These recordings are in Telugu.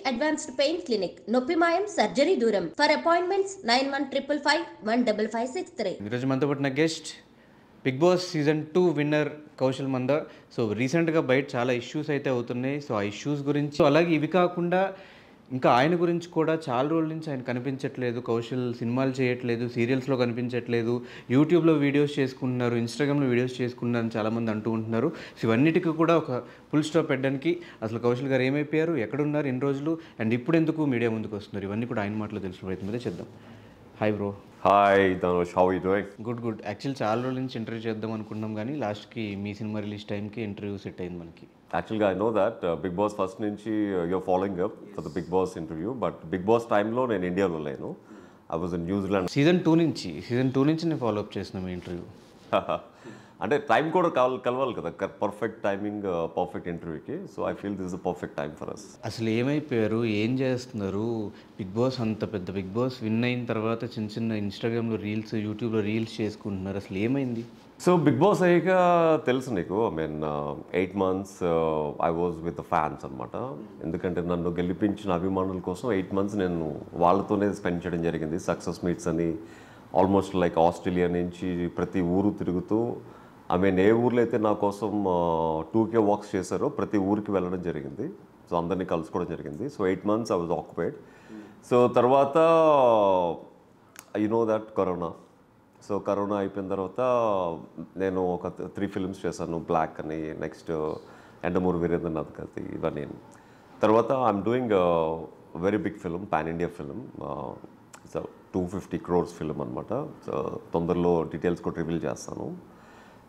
అడ్వాన్స్డ్ పెయిన్ క్లినిక్ నొప్పి మాయం సర్జరీ దూరం ఫర్ అపాయింట్మెంట్స్ 9155515563. ఈరోజు మనతో పాటు guest big boss season 2 winner Kaushal Manda. So రీసెంట్గా బయట చాలా ఇష్యూస్ అయితే అవుతున్నాయి. సో ఆ ఇష్యూస్ గురించి అలాగే ఇవి కాకుండా ఇంకా ఆయన గురించి కూడా చాలా రోజుల నుంచి ఆయన కనిపించట్లేదు. కౌశల్ సినిమాలు చేయట్లేదు, సీరియల్స్లో కనిపించట్లేదు, యూట్యూబ్లో వీడియోస్ చేసుకుంటున్నారు, ఇన్స్టాగ్రామ్లో వీడియోస్ చేసుకుంటున్నారు అని చాలామంది అంటూ ఉంటున్నారు. సో ఇవన్నిటికీ కూడా ఒక ఫుల్ స్టాప్ పెట్టడానికి అసలు కౌశల్ గారు ఏమైపోయారు, ఎక్కడున్నారు ఎన్ని రోజులు, అండ్ ఇప్పుడు ఎందుకు మీడియా ముందుకు వస్తున్నారు, ఇవన్నీ కూడా ఆయన మాటలో తెలుసుకునే ప్రయత్నం అయితే చేద్దాం. Hi bro. Hi Dhanush, how are you doing? Good. Actually చాలా రోజుల నుంచి ఇంటర్వ్యూ చేద్దాం అనుకున్నాం కానీ లాస్ట్కి మీ సినిమా రిలీజ్ టైంకి ఇంటర్వ్యూ సెట్ అయింది మనకి. Actually, I know that Big Boss first nunchi you're following up for the Big Boss interview, but Big Boss time lo nenu India lo lenu. I was in New Zealand. Season 2 నుంచి నేను ఫాలో అప్ చేసిన మీ ఇంటర్వ్యూ. అంటే టైం కూడా కలవాలి కదా, పర్ఫెక్ట్ టైమింగ్, పర్ఫెక్ట్ ఇంటర్వ్యూకి. So I feel this is the perfect time for us. అసలు ఏమైపోయారు, ఏం చేస్తున్నారు? బిగ్ బాస్ అంత పెద్ద బిగ్ బాస్ విన్ అయిన తర్వాత చిన్న చిన్న ఇన్స్టాగ్రామ్లో రీల్స్, యూట్యూబ్లో రీల్స్ చేసుకుంటున్నారు, అసలు ఏమైంది? సో బిగ్ బాస్ అయ్యాక తెలుసు నీకు, I mean 8 months I was with the fans అనమాట. ఎందుకంటే నన్ను గెలిపించిన అభిమానుల కోసం 8 months నేను వాళ్ళతోనే స్పెండ్ చేయడం జరిగింది. సక్సెస్ మీట్స్ అని ఆల్మోస్ట్ లైక్ ఆస్ట్రేలియా నుంచి ప్రతి ఊరు తిరుగుతూ, ఐ మీన్ ఏ ఊర్లో అయితే నా కోసం 2K వాక్స్ చేశారో ప్రతి ఊరికి వెళ్ళడం జరిగింది. సో అందరినీ కలుసుకోవడం జరిగింది. So 8 months I was occupied. So తర్వాత you know that corona. So corona అయిపోయిన తర్వాత నేను ఒక 3 films చేశాను. బ్లాక్ అని, నెక్స్ట్ ఎండమూరి వీరేంద్రనాథ్ కథ, ఇవన్నీ. తర్వాత I'm doing very big film, pan India film. So 250 crores film అనమాట. సో తొందరలో డీటెయిల్స్ కూడా రివీల్ చేస్తాను.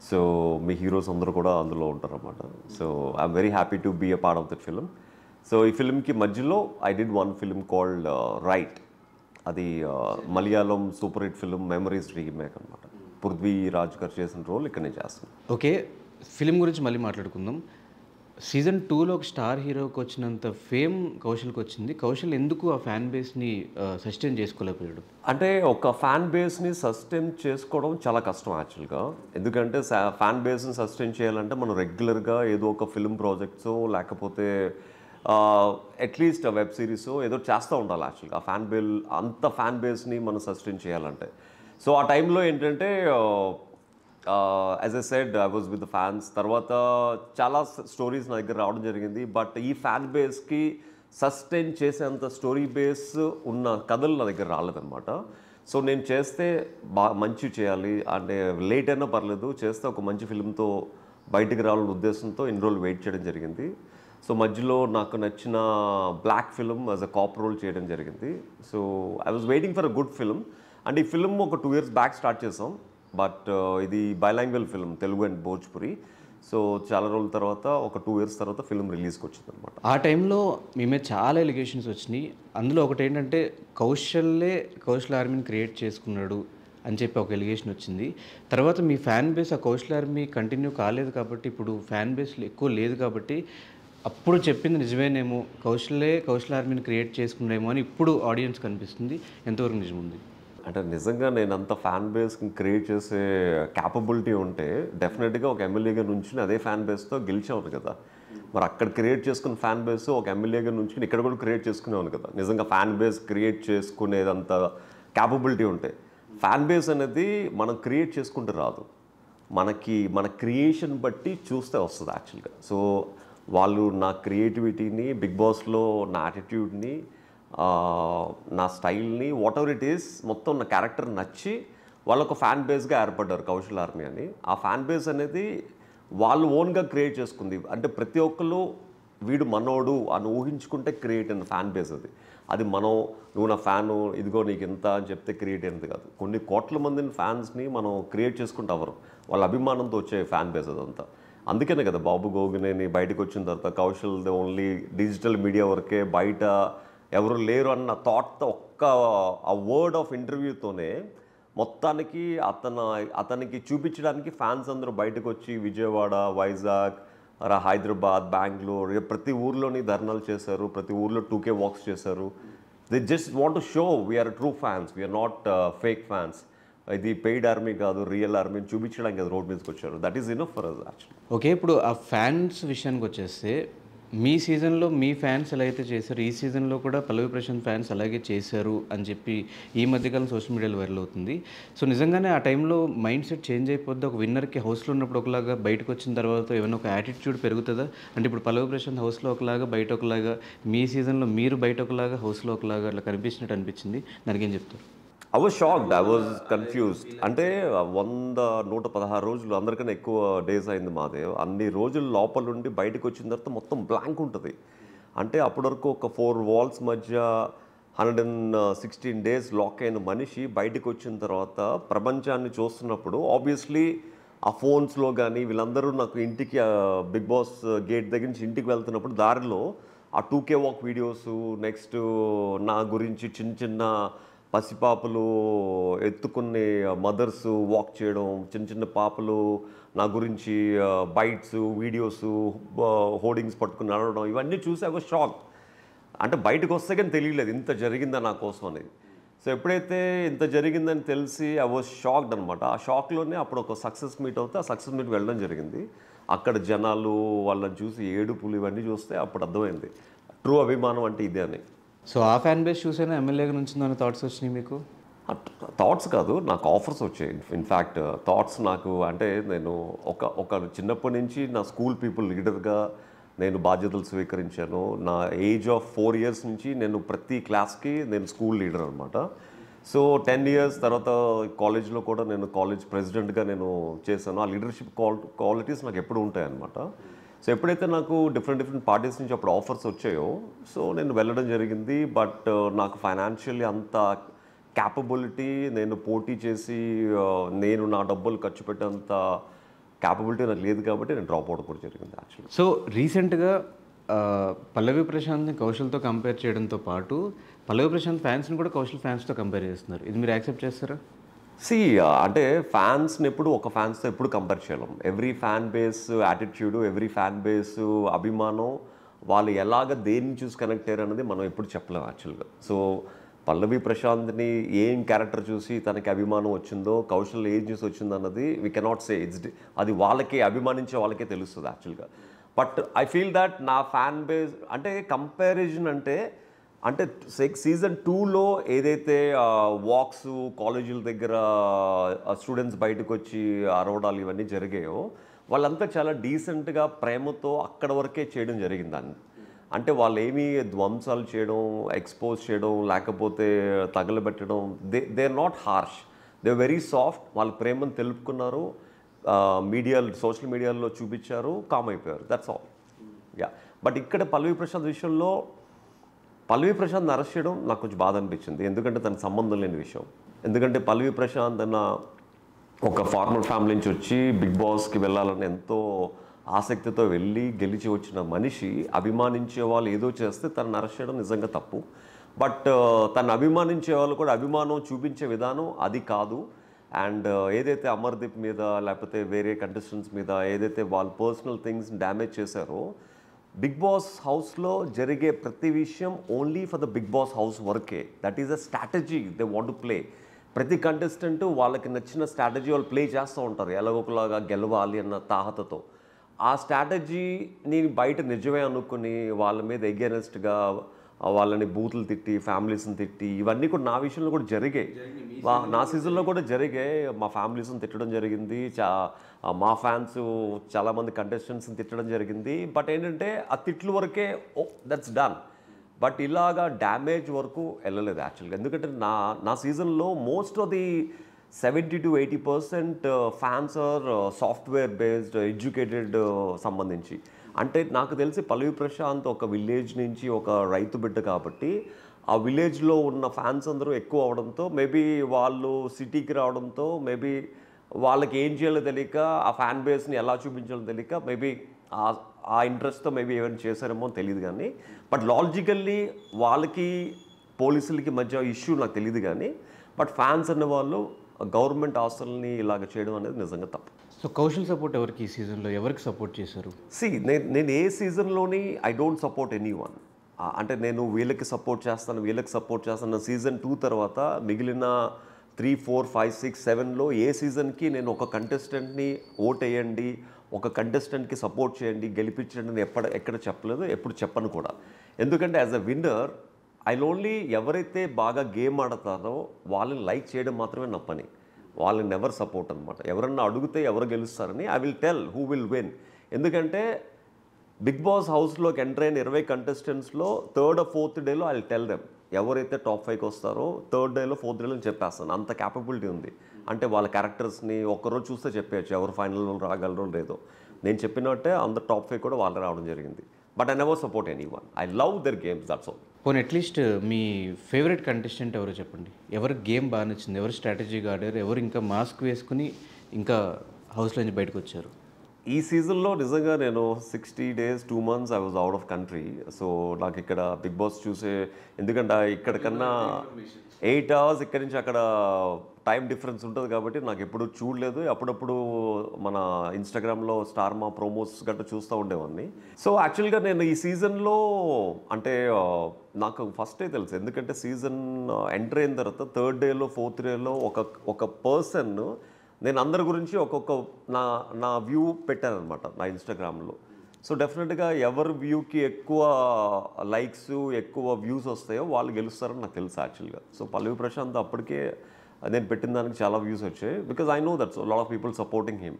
సో మీ హీరోస్ అందరూ కూడా అందులో ఉంటారన్నమాట. So I'm very happy to be a part of that film. So ఈ ఫిలింకి మధ్యలో I did one film called right. అది Malayalam super hit film, memories remake అనమాట. పృథ్వీ రాజ్ గారు చేసిన రోల్ ఇక్కడ నేను చేస్తాను. ఓకే, ఫిలిం గురించి మళ్ళీ మాట్లాడుకుందాం. సీజన్ 2లో ఒక స్టార్ హీరోకి వచ్చినంత ఫేమ్ కౌశల్కి వచ్చింది. కౌశల్ ఎందుకు ఆ ఫ్యాన్ బేస్ని సస్టైన్ చేసుకోలేకపోయాడు? అంటే ఒక ఫ్యాన్ బేస్ని సస్టైన్ చేసుకోవడం చాలా కష్టం యాక్చువల్గా. ఎందుకంటే ఫ్యాన్ బేస్ని సస్టైన్ చేయాలంటే మనం రెగ్యులర్గా ఏదో ఒక ఫిల్మ్ ప్రాజెక్ట్స్ లేకపోతే అట్లీస్ట్ వెబ్ సిరీస్ ఏదో చేస్తూ ఉండాలి యాక్చువల్గా. అంత ఫ్యాన్ బేస్ని మనం సస్టైన్ చేయాలంటే. సో ఆ టైంలో ఏంటంటే as I said I was with the fans. తర్వాత చాలా స్టోరీస్ నా దగ్గర రావడం జరిగింది. బట్ ఈ ఫ్యాన్ బేస్కి సస్టైన్ చేసేంత స్టోరీ బేస్ ఉన్న కథలు నా దగ్గర రాలేదన్నమాట. సో నేను చేస్తే మంచి చేయాలి అంటే లేట్ అయినా పర్లేదు, చేస్తే ఒక మంచి ఫిల్మ్తో బయటికి రావాలనే ఉద్దేశంతో ఇన్ని రోజులు వెయిట్ చేయడం జరిగింది. సో మధ్యలో నాకు నచ్చిన black film as a cop role చేయడం జరిగింది. So I was waiting for a good film. And ఈ ఫిలిం ఒక 2 years బ్యాక్ స్టార్ట్ చేసాం. బట్ ఇది bilingual film, Telugu and Bhojpuri. So చాలా రోజుల తర్వాత ఒక 2 years తర్వాత ఫిలిం రిలీజ్కి వచ్చింది అనమాట. ఆ టైంలో మీ మీద చాలా ఎలిగేషన్స్ వచ్చినాయి. అందులో ఒకటి ఏంటంటే కౌశల్ ఆర్మీని క్రియేట్ చేసుకున్నాడు అని చెప్పి ఒక ఎలిగేషన్ వచ్చింది. తర్వాత మీ ఫ్యాన్ బేస్ ఆ కౌశల్ ఆర్మీ కంటిన్యూ కాలేదు కాబట్టి, ఇప్పుడు ఫ్యాన్ బేస్ ఎక్కువ లేదు కాబట్టి, అప్పుడు చెప్పింది నిజమేనేమో, కౌశల్ ఆర్మీని క్రియేట్ చేసుకున్నామో అని ఇప్పుడు ఆడియన్స్ కనిపిస్తుంది. ఎంతవరకు నిజం ఉంది? అంటే నిజంగా నేను అంత ఫ్యాన్ బేస్ని క్రియేట్ చేసే క్యాపబిలిటీ ఉంటే డెఫినెట్గా ఒక ఎమ్మెల్యేగా నుంచి అదే ఫ్యాన్ బేస్తో గెలిచేవాను కదా. మరి అక్కడ క్రియేట్ చేసుకున్న ఫ్యాన్ బేస్ ఒక ఎమ్మెల్యేగా నుంచి ఇక్కడ కూడా క్రియేట్ చేసుకునేవాను కదా. నిజంగా ఫ్యాన్ బేస్ క్రియేట్ చేసుకునేదంత క్యాపబిలిటీ ఉంటే. ఫ్యాన్ బేస్ అనేది మనం క్రియేట్ చేసుకుంటే రాదు, మన క్రియేషన్ బట్టి చూస్తే వస్తుంది యాక్చువల్గా. సో వాళ్ళు నా క్రియేటివిటీని, బిగ్ బాస్లో నా యాటిట్యూడ్ని, నా స్టైల్ని, వాట్ ఎవర్ ఇట్ ఈస్, మొత్తం నా క్యారెక్టర్ నచ్చి వాళ్ళు ఒక ఫ్యాన్ బేస్గా ఏర్పడ్డారు కౌశల్ ఆర్మీ అని. ఆ ఫ్యాన్ బేస్ అనేది వాళ్ళు ఓన్గా క్రియేట్ చేసుకుంది. అంటే ప్రతి ఒక్కరు వీడు మనోడు అని ఊహించుకుంటే క్రియేట్ అయిన ఫ్యాన్ బేస్ అది. అది నువ్వు నా ఫ్యాను, ఇదిగో నీకు ఇంత అని చెప్తే క్రియేట్ అయినది కాదు. కొన్ని కోట్ల మందిని ఫ్యాన్స్ని మనం క్రియేట్ చేసుకుంటే అవ్వరు, వాళ్ళ అభిమానంతో వచ్చే ఫ్యాన్ బేస్ అదంతా. అందుకనే కదా బాబు గోగినేని బయటకు వచ్చిన తర్వాత Kaushal the only digital media వరకే, బయట ఎవరు లేరు అన్న థాట్తో ఆ వర్డ్ ఆఫ్ ఇంటర్వ్యూతోనే మొత్తానికి అతనికి చూపించడానికి ఫ్యాన్స్ అందరూ బయటకు వచ్చి విజయవాడ, వైజాగ్, హైదరాబాద్, బెంగళూరు ప్రతి ఊర్లోని ధర్నాలు చేశారు, ప్రతి ఊర్లో 2K వాక్స్ చేశారు. They just want to show we are true fans, we are not fake fans. ఇది పెయిడ్ ఆర్మీ కాదు, రియల్ ఆర్మీని చూపించడానికి అది రోడ్ మీదకి వచ్చారు. That is enough for us actually. Okay, ఇప్పుడు ఆ ఫ్యాన్స్ విషయానికి వచ్చేస్తే మీ సీజన్లో మీ ఫ్యాన్స్ ఎలా అయితే చేశారు, ఈ సీజన్లో కూడా పల్లవి ప్రశాంత్ ఫ్యాన్స్ అలాగే చేశారు అని చెప్పి ఈ మధ్యకాలం సోషల్ మీడియాలో వైరల్ అవుతుంది. సో నిజంగానే ఆ టైంలో మైండ్ సెట్ చేంజ్ అయిపోద్ది. ఒక విన్నర్కి హౌస్లో ఉన్నప్పుడు ఒకలాగా, బయటకు వచ్చిన తర్వాత ఏమైనా ఒక యాటిట్యూడ్ పెరుగుతుందా? అంటే ఇప్పుడు పల్లవి ప్రశాంత్ హౌస్లో ఒకలాగా, బయట ఒకలాగా, మీ సీజన్లో మీరు బయట ఒకలాగా, హౌస్లో ఒకలాగా అట్లా కనిపించినట్టు అనిపించింది. దానికి ఏం చెప్తారు? I was shocked, I was confused. అంటే 116 రోజులు, అందరికన్నా ఎక్కువ డేస్ అయింది మాదే. అన్ని రోజులు లోపల నుండి బయటకు వచ్చిన తర్వాత మొత్తం బ్లాంక్ ఉంటుంది. అంటే అప్పటి వరకు ఒక 4 వాల్స్ మధ్య 116 డేస్ లాక్ అయిన మనిషి బయటకు వచ్చిన తర్వాత ప్రపంచాన్ని చూస్తున్నప్పుడు ఆబ్వియస్లీ ఆ ఫోన్స్లో కానీ వీళ్ళందరూ నాకు ఇంటికి బిగ్ బాస్ గేట్ దగ్గర నుంచి ఇంటికి వెళ్తున్నప్పుడు దారిలో ఆ 2K వాక్ వీడియోస్, నెక్స్ట్ నా గురించి చిన్న చిన్న పసిపాపలు ఎత్తుకునే మదర్స్ వాక్ చేయడం, చిన్న చిన్న పాపలు నా గురించి బైట్స్, వీడియోస్, హోర్డింగ్స్ పట్టుకుని నడవడం, ఇవన్నీ చూసి ఒక షాక్. అంటే బయటకు వస్తే కానీ తెలియలేదు ఇంత జరిగిందా నా కోసం అనేది. సో ఎప్పుడైతే ఇంత జరిగిందని తెలిసి ఐ వాజ్ షాక్డ్ అనమాట. ఆ షాక్లోనే అప్పుడు ఒక సక్సెస్ మీట్ అవుతే ఆ సక్సెస్ మీట్ వెళ్ళడం జరిగింది. అక్కడ జనాలు వాళ్ళని చూసి ఏడుపులు ఇవన్నీ చూస్తే అప్పుడు అర్థమైంది ట్రూ అభిమానం అంటే ఇదే అని. సో ఆ ఫ్యాన్ బేస్ చూసైనా ఎమ్మెల్యేగా నుంచి దాని థాట్స్ వచ్చినాయి మీకు? థాట్స్ కాదు, నాకు ఆఫర్స్ వచ్చాయి. ఇన్ఫ్యాక్ట్ థాట్స్ నాకు అంటే నేను ఒక చిన్నప్పటి నుంచి నా స్కూల్ పీపుల్ లీడర్గా నేను బాధ్యతలు స్వీకరించాను. నా ఏజ్ ఆఫ్ 4 years నుంచి నేను ప్రతి క్లాస్కి నేను స్కూల్ లీడర్ అనమాట. సో 10 years తర్వాత కాలేజ్లో కూడా నేను కాలేజ్ ప్రెసిడెంట్గా నేను చేశాను. ఆ లీడర్షిప్ క్వాలిటీస్ నాకు ఎప్పుడు ఉంటాయి అన్నమాట. సో ఎప్పుడైతే నాకు డిఫరెంట్ పార్టీస్ నుంచి అప్పుడు ఆఫర్స్ వచ్చాయో సో నేను వెళ్ళడం జరిగింది. బట్ నాకు ఫైనాన్షియల్లీ అంత క్యాపబిలిటీ, నేను పోటీ చేసి నేను నా డబ్బులు ఖర్చు పెట్టేంత క్యాపబిలిటీ నాకు లేదు కాబట్టి నేను డ్రాప్ అవుట్ కూడా జరిగింది యాక్చువల్లీ. సో రీసెంట్గా పల్లవి ప్రశాంత్ని కౌశల్తో కంపేర్ చేయడంతో పాటు పల్లవి ప్రశాంత్ ఫ్యాన్స్ని కూడా కౌశల్ ఫ్యాన్స్తో కంపేర్ చేస్తున్నారు. ఇది మీరు యాక్సెప్ట్ చేస్తారా? అంటే ఫ్యాన్స్ని ఎప్పుడు ఒక ఫ్యాన్స్తో ఎప్పుడు కంపేర్ చేయలేం. Every fan base attitude, every fan base అభిమానం, వాళ్ళు ఎలాగ దేన్ని చూసి కనెక్ట్ అయ్యారు అనేది మనం ఎప్పుడు చెప్పలేం యాక్చువల్గా. సో పల్లవి ప్రశాంత్ని ఏం క్యారెక్టర్ చూసి తనకి అభిమానం వచ్చిందో, కౌశల్ ఏం చూసి వచ్చిందో అన్నది వీ కెనాట్ సే. అది వాళ్ళకే, అభిమానించే వాళ్ళకే తెలుస్తుంది యాక్చువల్గా. బట్ ఐ ఫీల్ దట్ నా ఫ్యాన్ బేస్ అంటే కంపారిజన్ అంటే సీజన్ 2లో ఏదైతే వాక్స్, కాలేజీల దగ్గర స్టూడెంట్స్ బయటకు వచ్చి అరవడాలు ఇవన్నీ జరిగాయో వాళ్ళంతా చాలా డీసెంట్గా ప్రేమతో అక్కడ వరకే చేయడం జరిగిందని. అంటే వాళ్ళు ఏమీ ధ్వంసాలు చేయడం, ఎక్స్పోజ్ చేయడం, లేకపోతే తగలబెట్టడం, they are not harsh, they very soft. వాళ్ళ ప్రేమను తెలుపుకున్నారు, సోషల్ మీడియాలో చూపించారు, కామ్ అయిపోయారు, దట్స్ ఆల్. యా. బట్ ఇక్కడ పల్లవి ప్రశాంత్ విషయంలో పల్లవి ప్రశాంత్ అరెస్ట్ చేయడం నాకు కొంచెం బాధ అనిపించింది. ఎందుకంటే తనకు సంబంధం లేని విషయం. ఎందుకంటే పల్లవి ప్రశాంత్ అన్న ఒక ఫార్మర్ ఫ్యామిలీ నుంచి వచ్చి బిగ్ బాస్కి వెళ్ళాలని ఎంతో ఆసక్తితో వెళ్ళి గెలిచి వచ్చిన మనిషి అభిమానించే వాళ్ళు ఏదో చేస్తే తనను అరెస్ట్ చేయడం నిజంగా తప్పు. బట్ తను అభిమానించే వాళ్ళు కూడా అభిమానం చూపించే విధానం అది కాదు. అండ్ ఏదైతే అమర్దీప్ మీద లేకపోతే వేరే కంటెస్టెంట్స్ మీద ఏదైతే వాళ్ళ పర్సనల్ థింగ్స్ డ్యామేజ్ చేశారో, బిగ్ బాస్ హౌస్లో జరిగే ప్రతి విషయం only for the Bigg Boss house వర్కే. That is a strategy they want to play. ప్రతి కంటెస్టెంట్ వాళ్ళకి నచ్చిన స్ట్రాటజీ వాళ్ళు ప్లే చేస్తూ ఉంటారు, ఎలాగోకలాగా గెలవాలి అన్న తాహతతో. ఆ స్ట్రాటజీని బయట నిజమే అనుకుని వాళ్ళ మీద ఎగెనెస్ట్గా వాళ్ళని బూతులు తిట్టి, ఫ్యామిలీస్ని తిట్టి, ఇవన్నీ కూడా నా విషయంలో కూడా జరిగాయి. నా సీజన్లో కూడా జరిగాయి. మా ఫ్యామిలీస్ని తిట్టడం జరిగింది, మా ఫ్యాన్స్ చాలామంది కంటెస్టెంట్స్ని తిట్టడం జరిగింది. బట్ ఏంటంటే ఆ తిట్లు వరకే దట్స్ డన్. బట్ ఇలాగా డ్యామేజ్ వరకు వెళ్ళలేదు యాక్చువల్గా. ఎందుకంటే నా సీజన్లో most of the 70 to 80% fans are software based, educated సంబంధించి. అంటే నాకు తెలిసి పల్లవి ప్రశాంత్ ఒక విలేజ్ నుంచి ఒక రైతు బిడ్డ కాబట్టి ఆ విలేజ్లో ఉన్న ఫ్యాన్స్ అందరూ ఎక్కువ అవడంతో మేబీ వాళ్ళు సిటీకి రావడంతో మేబీ వాళ్ళకి ఏం చేయాలో తెలియక, ఆ ఫ్యాన్ బేస్ని ఎలా చూపించాలో తెలియక మేబీ ఆ ఇంట్రెస్ట్తో మేబీ ఏమైనా చేశారేమో తెలియదు. కానీ బట్ లాజికల్లీ వాళ్ళకి పోలీసులకి మధ్య ఇష్యూ నాకు తెలియదు. కానీ బట్ ఫ్యాన్స్ అనే వాళ్ళు గవర్నమెంట్ ఆస్తుల్ని ఇలాగ చేయడం అనేది నిజంగా తప్పు. సో కౌశల్ సపోర్ట్ ఎవరికి ఈ సీజన్లో ఎవరికి సపోర్ట్ చేశారు? నేను ఏ సీజన్లోని I don't support anyone. అంటే నేను వీళ్ళకి సపోర్ట్ చేస్తాను. సీజన్ 2 తర్వాత మిగిలిన 3, 4, 5, 6, 7లో ఏ సీజన్కి నేను ఒక కంటెస్టెంట్ని ఓట్ వేయండి, ఒక కంటెస్టెంట్కి సపోర్ట్ చేయండి, గెలిపించండి అని ఎక్కడ చెప్పలేదు, ఎప్పుడు చెప్పను కూడా. ఎందుకంటే as a winner I only ఎవరైతే బాగా గేమ్ ఆడతారో వాళ్ళని లైక్ చేయడం మాత్రమే నా పని. వాళ్ళని నెవర్ సపోర్ట్ అనమాట. ఎవరన్నా అడిగితే ఎవరు గెలుస్తారని I will tell who will win. ఎందుకంటే బిగ్ బాస్ హౌస్లోకి ఎంటర్ అయిన 20 కంటెస్టెంట్స్లో 3rd or 4th డేలో ఐ విల్ టెల్ దెమ్ ఎవరైతే టాప్ 5కి వస్తారో 3rd డేలో 4th డేలో చెప్పేస్తాను. అంత క్యాపబిలిటీ ఉంది. అంటే వాళ్ళ క్యారెక్టర్స్ని ఒక్కరోజు చూస్తే చెప్పేయచ్చు ఎవరు ఫైనల్లో రాగలరో లేదో. నేను చెప్పినట్టే అందరు టాప్ 5 కూడా వాళ్ళే రావడం జరిగింది. But I never support anyone. I love their games, that's all. పోనీ అట్లీస్ట్ మీ ఫేవరెట్ కంటెస్టెంట్ ఎవరో చెప్పండి. ఎవరు గేమ్ బాగా నచ్చింది, ఎవరు స్ట్రాటజీగా ఆడారు, ఎవరు ఇంకా మాస్క్ వేసుకుని ఇంకా హౌస్లో నుంచి బయటకు వచ్చారు? ఈ సీజన్లో నిజంగా నేను 60 days 2 months I was out of country. So నాకు ఇక్కడ బిగ్ బాస్ చూసే, ఎందుకంటే ఇక్కడ కన్నా 8 hours ఇక్కడి నుంచి అక్కడ టైం డిఫరెన్స్ ఉంటుంది కాబట్టి నాకు ఎప్పుడు చూడలేదు. అప్పుడప్పుడు మన ఇన్స్టాగ్రామ్లో స్టార్ మా ప్రోమోస్ గట్రా చూస్తూ ఉండేవాడిని. సో యాక్చువల్గా నేను ఈ సీజన్లో అంటే నాకు ఫస్టే తెలుసు, ఎందుకంటే సీజన్ ఎంటర్ అయిన తర్వాత 3rd డేలో 4th డేలో ఒక పర్సన్ నేను అందరి గురించి ఒక్కొక్క నా వ్యూ పెట్టానమాట నా ఇన్స్టాగ్రామ్లో. సో డెఫినెట్గా ఎవరి వ్యూకి ఎక్కువ లైక్స్ ఎక్కువ వ్యూస్ వస్తాయో వాళ్ళు గెలుస్తారని నాకు తెలుసు యాక్చువల్గా. సో పల్లవి ప్రశాంత్ అప్పటికే నేను పెట్టిన దానికి చాలా వ్యూస్ వచ్చాయి. Because I know that's lot of people supporting him.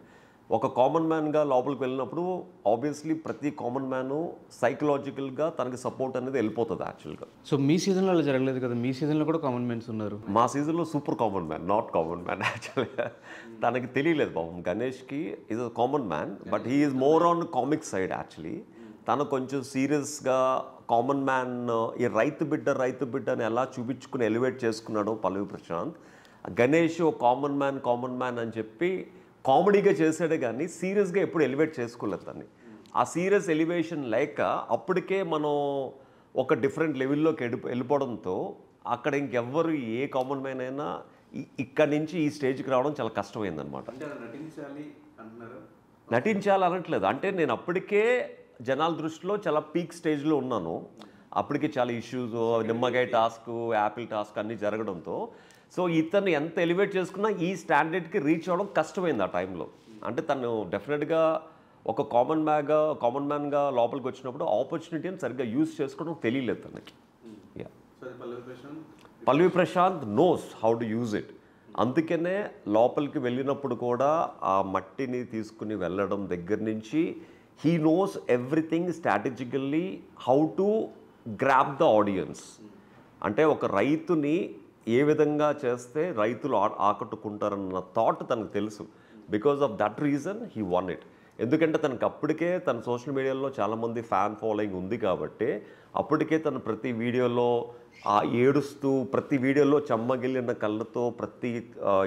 ఒక కామన్ మ్యాన్గా లోపలికి వెళ్ళినప్పుడు ఆబ్వియస్లీ ప్రతి కామన్ మ్యాను సైకలాజికల్గా తనకి సపోర్ట్ అనేది వెళ్ళిపోతుంది యాక్చువల్గా. సో మీ సీజన్లో అలా జరగలేదు కదా, మీ సీజన్లో కూడా కామన్ మ్యాన్స్ ఉన్నారు. మా సీజన్లో super common man, not common man యాక్చువల్గా. తనకి తెలియలేదు పాపం. గణేష్కి is a common man, but he is more on comic side actually. తను కొంచెం సీరియస్గా కామన్ మ్యాన్, ఈ రైతు బిడ్డ అని ఎలా చూపించుకుని ఎలివేట్ చేసుకున్నాడో పల్లవి ప్రశాంత్. గణేష్ కామన్ మ్యాన్ అని చెప్పి కామెడీగా చేసాడే కానీ సీరియస్గా ఎప్పుడు ఎలివేట్ చేసుకోలేదు తన్ని. ఆ సీరియస్ ఎలివేషన్ లేక అప్పటికే మనం ఒక డిఫరెంట్ లెవెల్లోకి వెళ్ళిపోవడంతో అక్కడ ఇంకెవ్వరు ఏ కామన్ మ్యాన్ అయినా ఇక్కడి నుంచి ఈ స్టేజ్కి రావడం చాలా కష్టమైందనమాట. నటించాలి అనట్లేదు, అంటే నేను అప్పటికే జనాల దృష్టిలో చాలా పీక్ స్టేజ్లో ఉన్నాను. అప్పటికే చాలా ఇష్యూస్, నిమ్మకాయ టాస్క్, యాపిల్ టాస్క్ అన్నీ జరగడంతో సో ఇతను ఎంత ఎలివేట్ చేసుకున్నా ఈ స్టాండర్డ్కి రీచ్ అవ్వడం కష్టమైంది ఆ టైంలో. అంటే తను డెఫినెట్గా ఒక కామన్ మ్యాన్గా లోపలికి వచ్చినప్పుడు ఆపర్చునిటీని సరిగ్గా యూజ్ చేసుకోవడం తెలియలేదు తనకి. Pallavi Prashanth knows how to use it. అందుకనే లోపలికి వెళ్ళినప్పుడు కూడా ఆ మట్టిని తీసుకుని వెళ్ళడం దగ్గర నుంచి he knows everything strategically how to grab the audience. అంటే ఒక రైతుని ఏ విధంగా చేస్తే రైతులు ఆకట్టుకుంటారన్న థాట్ తనకు తెలుసు. Because of that reason he one it. ఎందుకంటే తనకు అప్పటికే తన సోషల్ మీడియాలో చాలామంది ఫ్యాన్ ఫాలోయింగ్ ఉంది కాబట్టి అప్పటికే తను ప్రతి వీడియోలో ఏడుస్తూ, ప్రతి వీడియోలో చెమ్మగిల్లిన కళ్ళతో ప్రతి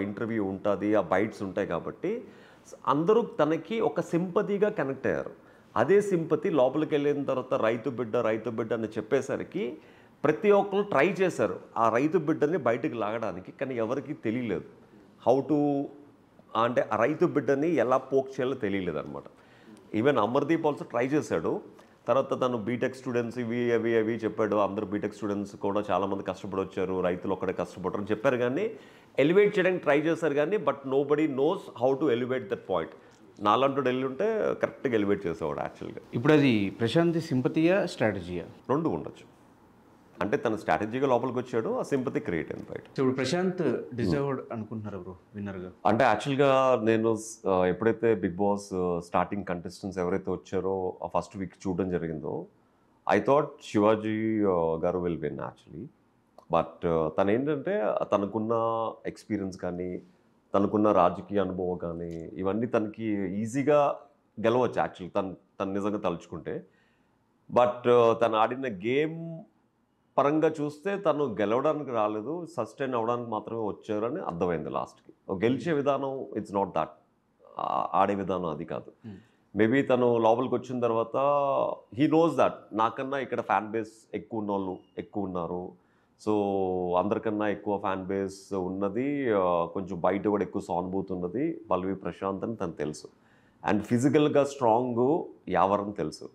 ఇంటర్వ్యూ ఉంటుంది, ఆ బైట్స్ ఉంటాయి కాబట్టి అందరూ తనకి ఒక సింపతిగా కనెక్ట్ అయ్యారు. అదే సింపతి లోపలికి వెళ్ళిన తర్వాత రైతు బిడ్డ అని చెప్పేసరికి ప్రతి ఒక్కరు ట్రై చేశారు ఆ రైతు బిడ్డని బయటకు లాగడానికి, కానీ ఎవరికి తెలియలేదు హౌ టు, అంటే ఆ రైతు బిడ్డని ఎలా పోక్ చేయాలో తెలియలేదు అనమాట. ఈవెన్ అమర్దీప్ ఆల్సో ట్రై చేశాడు. తర్వాత తను బీటెక్ స్టూడెంట్స్ అవి చెప్పాడు. అందరూ బీటెక్ స్టూడెంట్స్ కూడా చాలామంది కష్టపడి వచ్చారు, రైతులు ఒక్కడే కష్టపడరు అని చెప్పారు, కానీ ఎలివేట్ చేయడానికి ట్రై చేశారు కానీ but nobody knows how to elevate that point. నాలంటూ వెళ్ళి ఉంటే కరెక్ట్గా ఎలివేట్ చేసేవాడు యాక్చువల్గా. ఇప్పుడు అది ప్రశాంత్ సింపతియా స్ట్రాటజీయా? రెండు ఉండొచ్చు. అంటే తన స్ట్రాటజీగా లోపలికి వచ్చాడు, ఆ సింపతి క్రియేట్ అయింది బయట. ఇప్పుడు ప్రశాంత్ డిజర్వ్డ్ అనుకుంటున్నారు బ్రో విన్నర్గా? అంటే యాక్చువల్గా నేను ఎప్పుడైతే బిగ్ బాస్ స్టార్టింగ్ కంటెస్టెంట్స్ ఎవరైతే వచ్చారో ఆ ఫస్ట్ వీక్ చూడడం జరిగిందో ఐ థాట్ శివాజీ గారు విల్ విన్ యాక్చువల్లీ. బట్ తను ఏంటంటే తనకున్న ఎక్స్పీరియన్స్ కానీ తనకున్న రాజకీయ అనుభవం కానీ ఇవన్నీ తనకి ఈజీగా గెలవచ్చు యాక్చువల్లీ తను నిజంగా తలుచుకుంటే. బట్ తను ఆడిన గేమ్ పరంగా చూస్తే తను గెలవడానికి రాలేదు, సస్టైన్ అవ్వడానికి మాత్రమే వచ్చారని అర్థమైంది లాస్ట్కి. గెలిచే విధానం ఇట్స్ నాట్ దట్, ఆడే విధానం అది కాదు. మేబీ తను లోపలికి వచ్చిన తర్వాత హీ నోస్ దట్ నాకన్నా ఇక్కడ ఫ్యాన్ బేస్ ఎక్కువ ఉన్న వాళ్ళు ఎక్కువ ఉన్నారు, సో అందరికన్నా ఎక్కువ ఫ్యాన్ బేస్ ఉన్నది, కొంచెం బయట కూడా ఎక్కువ సానుభూతి ఉన్నది పల్లవి ప్రశాంత్ అని తను తెలుసు. అండ్ ఫిజికల్గా స్ట్రాంగ్ యావరని తెలుసు.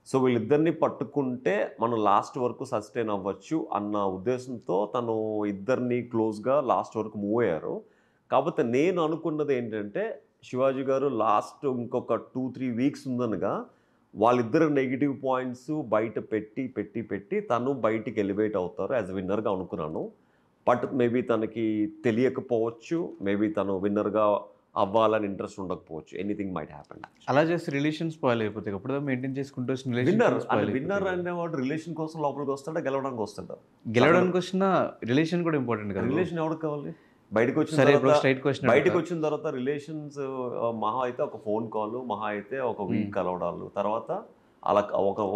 సో వీళ్ళిద్దరిని పట్టుకుంటే మనం లాస్ట్ వరకు సస్టైన్ అవ్వచ్చు అన్న ఉద్దేశంతో తను ఇద్దరిని క్లోజ్గా లాస్ట్ వరకు మూవ్ అయ్యారు. కాకపోతే నేను అనుకున్నది ఏంటంటే శివాజీ గారు లాస్ట్ ఇంకొక 2-3 వీక్స్ ఉందనగా వాళ్ళిద్దరు నెగిటివ్ పాయింట్స్ బయట పెట్టి తను బయటికి ఎలివేట్ అవుతారు యాజ్ విన్నర్గా అనుకున్నాను. బట్ మేబీ తనకి తెలియకపోవచ్చు, మేబీ తను విన్నర్గా అవ్వాలని ఇంట్రెస్ట్ ఉండకపోవచ్చు. Anything might happen. అలా చేస్తే రిలేషన్ స్పాయిల్ అయిపోతాయి. అప్పుడు మెయింటైన్ చేసుకుంటూ విన్నర్ అనేవాడు రిలేషన్ కోసం లోపలికి వస్తాడా, గెలవడానికి వస్తాడా? గెలవడానికి వచ్చిన రిలేషన్ కూడా ఇంపార్టెంట్ కదా. రిలేషన్ ఎవరికి కావాలి? బయటకు వచ్చిన తర్వాత రిలేషన్స్ మహా అయితే ఒక ఫోన్ కాల్, మహా అయితే ఒక వీక్ కలవడాలు, తర్వాత అలా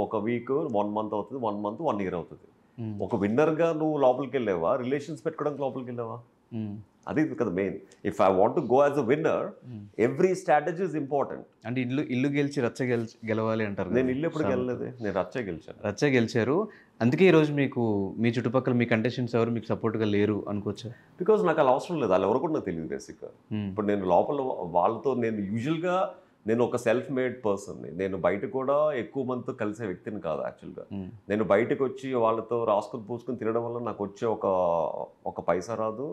ఒక వీక్ 1 మంత్ అవుతుంది, 1 మంత్ 1 ఇయర్ అవుతుంది. ఒక విన్నర్గా నువ్వు లోపలికి వెళ్ళావా, రిలేషన్స్ పెట్టుకోవడానికి లోపలికి వెళ్ళావా? అది కదా main. If I want to go as a winner, every strategy is important. అంటే ఇల్లు గెలిచి గెలవాలి అంటారు. నేను ఇల్లు ఎప్పుడు గెలలేదు, నేను రచ్చ గెలిచారు. అందుకే ఈరోజు మీకు మీ చుట్టుపక్కల మీ కంటెస్టెంట్స్ ఎవరు మీకు సపోర్ట్గా లేరు అనుకోవచ్చు. బికాజ్ నాకు అలా అవసరం లేదు, వాళ్ళు ఎవరు కూడా నాకు తెలియదు బేసిక్గా. ఇప్పుడు నేను లోపల వాళ్ళతో నేను యూజువల్గా నేను ఒక సెల్ఫ్ మేడ్ పర్సన్ని. నేను బయట కూడా ఎక్కువ మందితో కలిసే వ్యక్తిని కాదు యాక్చువల్గా. నేను బయటకు వచ్చి వాళ్ళతో రాసుకొని పూసుకొని తినడం వల్ల నాకు వచ్చే ఒక పైసా రాదు,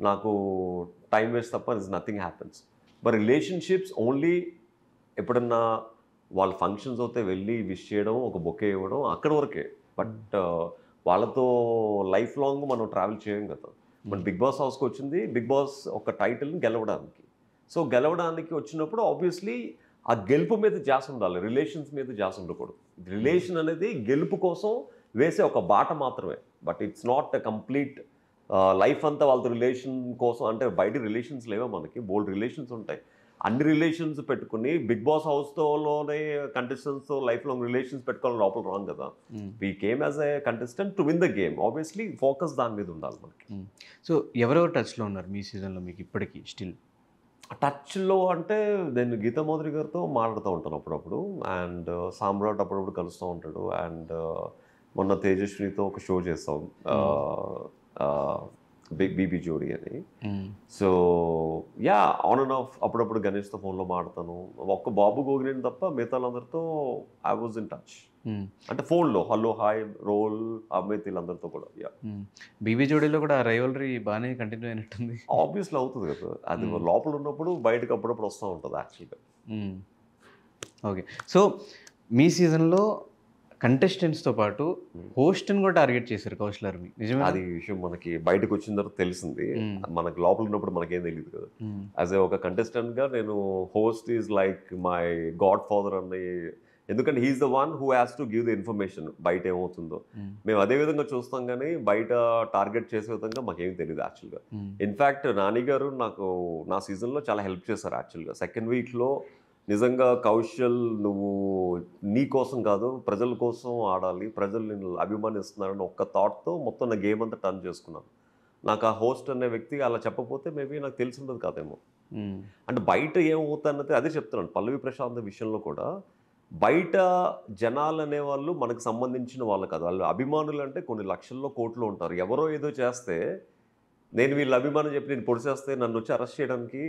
నాకు టైం వేస్ట్ తప్ప nothing happens. But relationships only ఎప్పుడన్నా వాళ్ళ ఫంక్షన్స్ అయితే వెళ్ళి విష్ చేయడం, ఒక బొకే ఇవ్వడం, అక్కడ వరకే. బట్ వాళ్ళతో లైఫ్ లాంగ్ మనం ట్రావెల్ చేయం కదా. బట్ బిగ్ బాస్ హౌస్కి వచ్చింది బిగ్ బాస్ ఒక టైటిల్ని గెలవడానికి. సో గెలవడానికి వచ్చినప్పుడు ఆబ్వియస్లీ ఆ గెలుపు మీద ధ్యాస ఉండాలి, రిలేషన్స్ మీద ధ్యాస ఉండకూడదు. రిలేషన్ అనేది గెలుపు కోసం వేసే ఒక బాట మాత్రమే. But it's not a complete life అంతా వాళ్ళతో రిలేషన్ కోసం. అంటే బయట రిలేషన్స్ లేవో మనకి, బోల్డ్ రిలేషన్స్ ఉంటాయి. అన్ని రిలేషన్స్ పెట్టుకుని బిగ్ బాస్ హౌస్తోనే కంటెస్టెంట్స్తో లైఫ్ లాంగ్ రిలేషన్స్ పెట్టుకోవాలని లోపల రాంగ్ కదా. We came as a contestant to win the game. Obviously focus దాని మీద ఉండాలి మనకి. సో ఎవరెవరు టచ్లో ఉన్నారు మీ సీజన్లో మీకు ఇప్పటికీ స్టిల్? టచ్లో అంటే నేను గీతా మాధురి గారితో మాట్లాడుతూ ఉంటాను అప్పుడప్పుడు, అండ్ సామ్రాట్ అప్పుడప్పుడు కలుస్తూ ఉంటాడు, అండ్ మొన్న తేజస్వినితో ఒక షో చేస్తాం బీబీ జోడీ అని. So yeah, on and of అప్పుడప్పుడు గణేష్తో ఫోన్లో మాడతాను. ఒక్క బాబు గోగినేని తప్ప మిగతా వాళ్ళందరితో ఐ వాజ్ ఇన్ టచ్. అంటే ఫోన్లో హలో హాయ్ రోల్ అమ్మాయి వీళ్ళందరితో కూడా. యా, బీబీ జోడీలో కూడా రైవలరీ బాగానే కంటిన్యూ అయినట్టుంది. ఆబ్వియస్లీ అవుతుంది కదా, అది లోపల ఉన్నప్పుడు బయటకు అప్పుడప్పుడు వస్తూ ఉంటుంది యాక్చువల్గా. ఓకే, సో మీ సీజన్లో కంటెస్టెంట్స్తో పాటు హోస్ట్ని కూడా టార్గెట్ చేశారు కౌశల్ ఆర్మీ, నిజమే? అది విషయం మనకి బయటకు వచ్చిన తర్వాత తెలిసింది. మనకి లోపల ఉన్నప్పుడు మనకేం తెలియదు కదా. యాజ్ ఏ ఒక కంటెస్టెంట్గా నేను host is like my godfather అన్న, ఎందుకంటే he's the one who has to give the information బయట ఏమవుతుందో. మేము అదే విధంగా చూస్తాం కానీ బయట టార్గెట్ చేసే విధంగా మాకేం తెలియదు యాక్చువల్గా. ఇన్ఫ్యాక్ట్ నాని గారు నాకు నా సీజన్లో చాలా హెల్ప్ చేశారు యాక్చువల్గా. సెకండ్ వీక్లో నిజంగా కౌశల్ నువ్వు నీ కోసం కాదు ప్రజల కోసం ఆడాలి, ప్రజలు నిన్ను అభిమానిస్తున్నారని ఒక్క థాట్తో మొత్తం నా గేమ్ అంతా టర్న్ చేసుకున్నాను. నాకు ఆ హోస్ట్ అనే వ్యక్తి అలా చెప్పకపోతే మేబీ నాకు తెలిసి ఉండదు కాదేమో. అంటే బయట ఏమవుతానది అదే చెప్తున్నాను. పల్లవి ప్రశాంత్ విషయంలో కూడా బయట జనాలు అనేవాళ్ళు మనకు సంబంధించిన వాళ్ళు కదా, వాళ్ళు అభిమానులు అంటే కొన్ని లక్షల్లో కోట్లు ఉంటారు. ఎవరో ఏదో చేస్తే నేను వీళ్ళ అభిమానం చెప్పి నేను పొడిచేస్తే నన్ను వచ్చి అరెస్ట్ చేయడానికి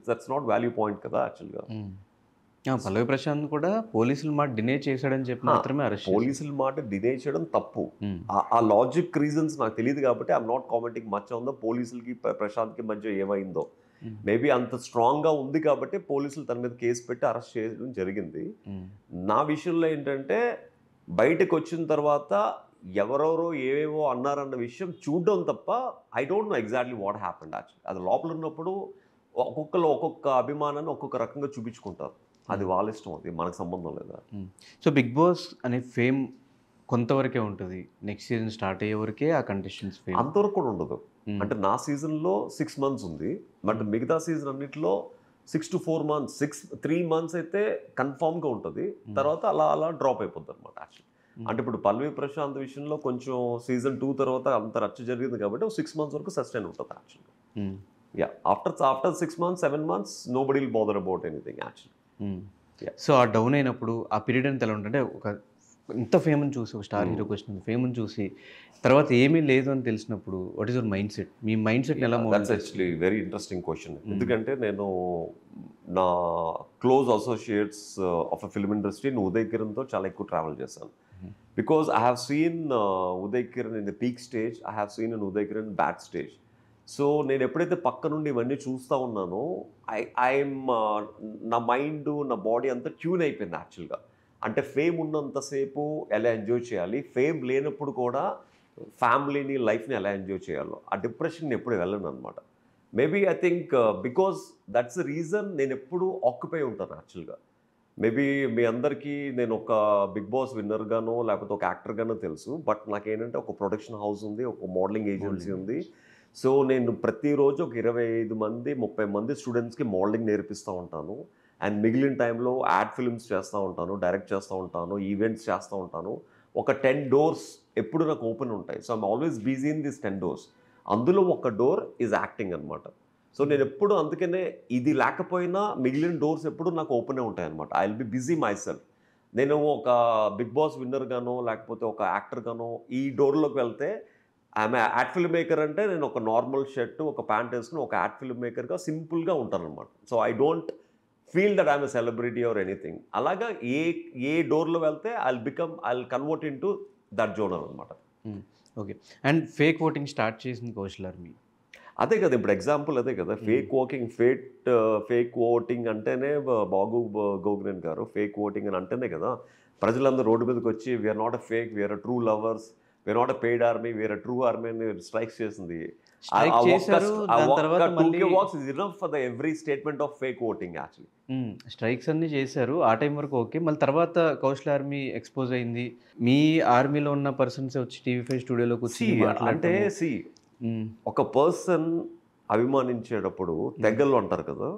దట్స్ నాట్ వాల్యూ పాయింట్ కదా యాక్చువల్గా. పల్లవి ప్రశాంత్ కూడా పోలీసుల మాట డినే చేశాడని చెప్పి మాత్రమే అరెస్ట్. పోలీసుల మాట డినే చేయడం తప్పు. ఆ లాజిక్ రీజన్స్ నాకు తెలియదు కాబట్టి ఐఎమ్ నాట్ కామెంటింగ్ మచ్ ఉందో పోలీసులకి ప్రశాంత్కి మధ్య ఏమైందో. మేబీ అంత స్ట్రాంగ్గా ఉంది కాబట్టి పోలీసులు తన మీద కేసు పెట్టి అరెస్ట్ చేయడం జరిగింది. నా విషయంలో ఏంటంటే బయటకు వచ్చిన తర్వాత ఎవరెవరో ఏవేవో అన్నారన్న విషయం చూడడం తప్ప I don't know exactly what happened actually. అది లోపల ఉన్నప్పుడు ఒక్కొక్కరు ఒక్కొక్క అభిమానాన్ని ఒక్కొక్క రకంగా చూపించుకుంటారు, అది వాళ్ళ ఇష్టం, అది మనకు సంబంధం లేదా. సో బిగ్ బాస్ అనే ఫేమ్ కొంతవరకే ఉంటుంది, నెక్స్ట్ సీజన్ స్టార్ట్ అయ్యే వరకే ఆ కంటెస్టెంట్స్ ఫేమ్ అంతవరకు కూడా ఉండదు. అంటే నా సీజన్లో 6 months ఉంది, బట్ మిగతా సీజన్ అన్నింటిలో 6 to 4 months, 3 months అయితే కన్ఫామ్గా ఉంటుంది. తర్వాత అలా అలా డ్రాప్ అయిపోద్ది అనమాట యాక్చువల్లీ. అంటే ఇప్పుడు పల్లవి ప్రశాంత్ విషయంలో కొంచెం సీజన్ 2 తర్వాత అంత రచ్చ జరిగింది కాబట్టి 6 months వరకు సస్టైన్ ఉంటుంది యాక్చువల్గా. Yeah, after 6 months 7 months nobody will bother about anything actually. So ఆ డౌన్ అయినప్పుడు ఆ పీరియడ్ అంతా ఎలా ఉంటుంటే, ఒక ఇంత ఫేమ్ని చూసి ఒక స్టార్ హీరోకి వచ్చిన ఫేమ్ని చూసి తర్వాత ఏమీ లేదు అని తెలిసినప్పుడు what is your mindset? మీ మైండ్ సెట్ ఎలా? That's actually very interesting question. ఎందుకంటే నేను నా close associates of a film industry Uday కిరణ్తో చాలా ఎక్కువ ట్రావెల్ చేశాను. Because I have seen Uday Kiran in the peak stage, I have seen in Uday Kiran bad stage. So నేను ఎప్పుడైతే పక్క నుండి ఇవన్నీ చూస్తూ ఉన్నానో ఐఎమ్ నా మైండ్ నా బాడీ అంతా ట్యూన్ అయిపోయింది యాక్చువల్గా. అంటే ఫేమ్ ఉన్నంతసేపు ఎలా ఎంజాయ్ చేయాలి, ఫేమ్ లేనప్పుడు కూడా ఫ్యామిలీని లైఫ్ని ఎలా ఎంజాయ్ చేయాలో ఆ డిప్రెషన్ ఎప్పుడు వెళ్ళను అనమాట. Maybe I think because that's the reason నేను ఎప్పుడు ఆక్యుపై ఉంటాను యాక్చువల్గా. మేబీ మీ అందరికీ నేను ఒక బిగ్ బాస్ విన్నర్గానో లేకపోతే ఒక యాక్టర్గానో తెలుసు, బట్ నాకేంటంటే ఒక ప్రొడక్షన్ హౌస్ ఉంది, ఒక మోడలింగ్ ఏజెన్సీ ఉంది. సో నేను ప్రతిరోజు ఒక 25 మంది 30 మంది స్టూడెంట్స్కి మోడలింగ్ నేర్పిస్తూ ఉంటాను. అండ్ మిగిలిన టైంలో యాడ్ ఫిల్మ్స్ చేస్తూ ఉంటాను, డైరెక్ట్ చేస్తూ ఉంటాను, ఈవెంట్స్ చేస్తూ ఉంటాను. ఒక 10 డోర్స్ ఎప్పుడు నాకు ఓపెన్ ఉంటాయి. So I'm always busy in this 10 doors. అందులో ఒక డోర్ ఈజ్ యాక్టింగ్ అనమాట. సో నేను ఎప్పుడు అందుకనే ఇది లేకపోయినా మిగిలిన డోర్స్ ఎప్పుడు నాకు ఓపెనే ఉంటాయి అనమాట. I will be busy my self. నేను ఒక బిగ్ బాస్ విన్నర్గానో లేకపోతే ఒక యాక్టర్గానో ఈ డోర్లోకి వెళ్తే ఆమె యాడ్ ఫిల్మ్ మేకర్ అంటే నేను ఒక నార్మల్ షర్ట్ ఒక ప్యాంట్ వేసుకుని ఒక యాడ్ ఫిల్మ్ మేకర్గా సింపుల్గా ఉంటాను అనమాట. So I don't feel that I'm a celebrity or anything. అలాగా ఏ డోర్లో వెళ్తే I convert into that genre అనమాట. Okay. And fake voting start చేసింది కౌశల్ ఆర్మీ. అదే కదా ఇప్పుడు ఎగ్జాంపుల్ అదే కదా. ఫేక్ ఓటింగ్ అంటేనే బాగు గోగ్రెన్ గారు ఫేక్ ఓటింగ్ అని అంటేనే కదా ప్రజలందరూ రోడ్డు మీదకి వచ్చి we are not a fake, we are a true lovers, we are not a paid army, we are a true army అని స్ట్రైక్స్ చేసింది. స్ట్రైక్స్ అన్ని చేశారు ఆ టైం వరకు ఓకే. మళ్ళీ తర్వాత కౌశల్ ఆర్మీ ఎక్స్పోజ్ అయింది. మీ ఆర్మీలో ఉన్న పర్సన్స్ వచ్చి టీవీ5 స్టూడియోలోకి వచ్చి అంటే ఒక పర్సన్ అభిమానించేటప్పుడు తెగలు అంటారు కదా.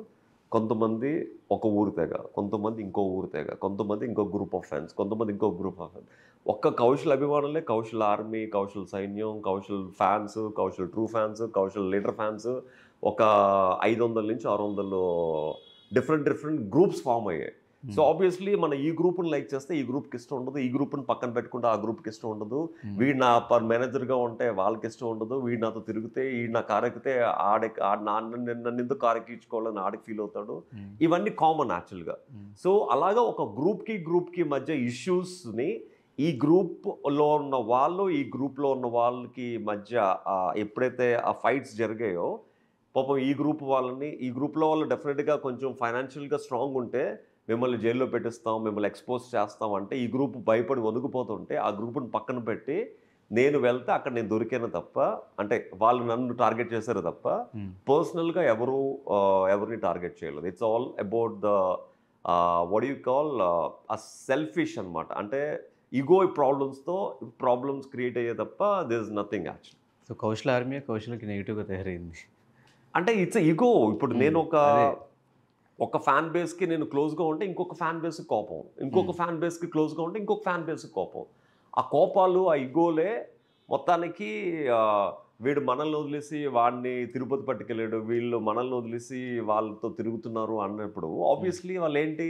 కొంతమంది ఒక ఊరు తెగ, కొంతమంది ఇంకో ఊరు తెగ, కొంతమంది ఇంకో గ్రూప్ ఆఫ్ ఫ్యాన్స్, కొంతమంది ఇంకో గ్రూప్ ఆఫ్ ఫ్యాన్స్. ఒక్క కౌశల్ అభిమానులే కౌశల్ ఆర్మీ, కౌశల్ సైన్యం, Kaushal fans, Kaushal true fans, Kaushal leader fans ఒక 500 నుంచి 600 డిఫరెంట్ గ్రూప్స్ ఫామ్ అయ్యాయి. సో ఆబ్వియస్లీ మన ఈ గ్రూప్ని లైక్ చేస్తే ఈ గ్రూప్కి ఇష్టం ఉండదు, ఈ గ్రూప్ని పక్కన పెట్టుకుంటే ఆ గ్రూప్కి ఇష్టం ఉండదు, వీడు నా మేనేజర్గా ఉంటే వాళ్ళకి ఇష్టం ఉండదు, వీడు నాతో తిరిగితే ఈ నా కారెక్కితే నన్ను ఎందుకు కారెక్కించుకోవాలని ఆడికి ఫీల్ అవుతాడు. ఇవన్నీ కామన్ యాక్చువల్గా. సో అలాగా ఒక గ్రూప్కి మధ్య ఇష్యూస్ని ఈ గ్రూప్లో ఉన్న వాళ్ళు ఈ గ్రూప్లో ఉన్న వాళ్ళకి మధ్య ఎప్పుడైతే ఆ ఫైట్స్ జరిగాయో పాపం ఈ గ్రూప్లో వాళ్ళు డెఫినెట్గా కొంచెం ఫైనాన్షియల్గా స్ట్రాంగ్ ఉంటే మిమ్మల్ని జైల్లో పెట్టిస్తాం, మిమ్మల్ని ఎక్స్పోజ్ చేస్తాం అంటే ఈ గ్రూప్ భయపడి వణుకుపోతుంటే ఆ గ్రూప్ని పక్కన పెట్టి నేను వెళ్తే అక్కడ నేను దొరికాను తప్ప, అంటే వాళ్ళు నన్ను టార్గెట్ చేశారు తప్ప పర్సనల్గా ఎవరిని టార్గెట్ చేయలేదు. It's all about the what you call selfish అనమాట. అంటే ఈగో ప్రాబ్లమ్స్ క్రియేట్ అయ్యే తప్ప there is nothing actual. So Kaushal army కౌశల్కి నెగిటివ్గా తయారైంది. అంటే ఇట్స్ ఈగో. ఇప్పుడు నేను ఒక ఫ్యాన్ బేస్కి నేను క్లోజ్గా ఉంటే ఇంకొక ఫ్యాన్ బేస్కి కోపం, ఇంకొక ఫ్యాన్ బేస్కి క్లోజ్గా ఉంటే ఇంకొక ఫ్యాన్ బేస్కి కోపం. ఆ కోపాలు ఆ ఇగోలే మొత్తానికి వీడు మనల్ని వదిలేసి వాడిని తిరుపతి పట్టుకెళ్ళాడు, వీళ్ళు మనల్ని వదిలేసి వాళ్ళతో తిరుగుతున్నారు అన్నప్పుడు ఆబ్వియస్లీ వాళ్ళు ఏంటి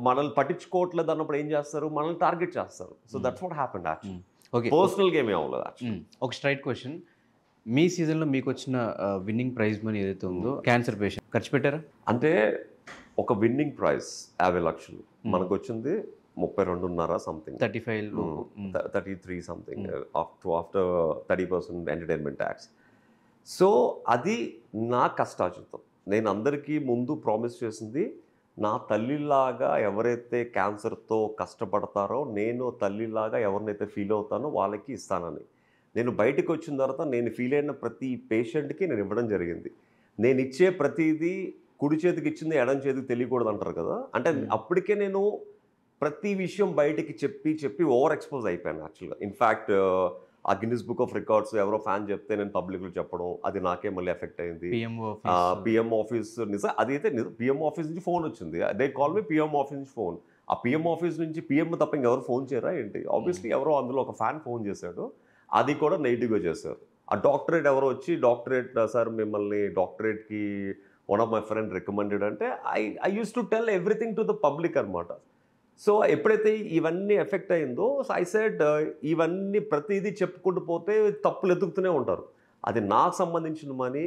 మనల్ని పట్టించుకోవట్లేదు అన్నప్పుడు ఏం చేస్తారు, మనల్ని టార్గెట్ చేస్తారు. So that's what happened actually. Okay, personal game అవ్వలేదు యాక్చువల్లీ. ఒక స్ట్రైట్ క్వశ్చన్, మీ సీజన్లో మీకు వచ్చిన విన్నింగ్ ప్రైజ్ మనీ ఏదైతే ఉందో క్యాన్సర్ పేషెంట్ ఖర్చు పెట్టారా? అంటే ఒక విన్నింగ్ ప్రైజ్ 50 లక్షలు, మనకు వచ్చింది 32.5 something, 33 something after 30% entertainment tax. So అది నా కష్టార్జితం. నేను అందరికీ ముందు ప్రామిస్ చేసింది, నా తల్లిలాగా ఎవరైతే క్యాన్సర్తో కష్టపడతారో నేను తల్లిలాగా ఎవరినైతే ఫీల్ అవుతానో వాళ్ళకి ఇస్తానని. నేను బయటకు వచ్చిన తర్వాత నేను ఫీల్ అయిన ప్రతి పేషెంట్కి నేను ఇవ్వడం జరిగింది. నేను ఇచ్చే ప్రతిదీ కుడి చేతికి ఇచ్చింది ఎడం చేతికి తెలియకూడదు అంటారు కదా. అంటే అప్పటికే నేను ప్రతి విషయం బయటకి చెప్పి ఓవర్ ఎక్స్పోజ్ అయిపోయాను యాక్చువల్గా. ఇన్ఫ్యాక్ట్ ఆ గిన్నిస్ బుక్ ఆఫ్ రికార్డ్స్ ఎవరో ఫ్యాన్ చెప్తే నేను పబ్లిక్లో చెప్పడం, అది నాకే మళ్ళీ ఎఫెక్ట్ అయింది. పిఎం ఆఫీస్ అదైతే పిఎం ఆఫీస్ నుంచి ఫోన్ వచ్చింది, they call me PM office నుంచి ఫోన్. ఆ పిఎం ఆఫీస్ నుంచి పిఎం తప్ప ఇంకెవరు ఫోన్ చేయరా ఏంటి? ఆబ్వియస్లీ ఎవరో అందులో ఒక ఫ్యాన్ ఫోన్ చేశాడు, అది కూడా నెగిటివ్గా చేశారు. ఆ డాక్టరేట్ ఎవరో వచ్చి డాక్టరేట్ సార్ మిమ్మల్ని డాక్టరేట్కి one of my friend recommended అంటే I use to tell everything to the public అనమాట. సో ఎప్పుడైతే ఇవన్నీ ఎఫెక్ట్ అయిందో ఐ సెడ్ ఇవన్నీ ప్రతిదీ చెప్పుకుంటూ పోతే తప్పులు ఎదుగుతూనే ఉంటారు. అది నాకు సంబంధించిన మనీ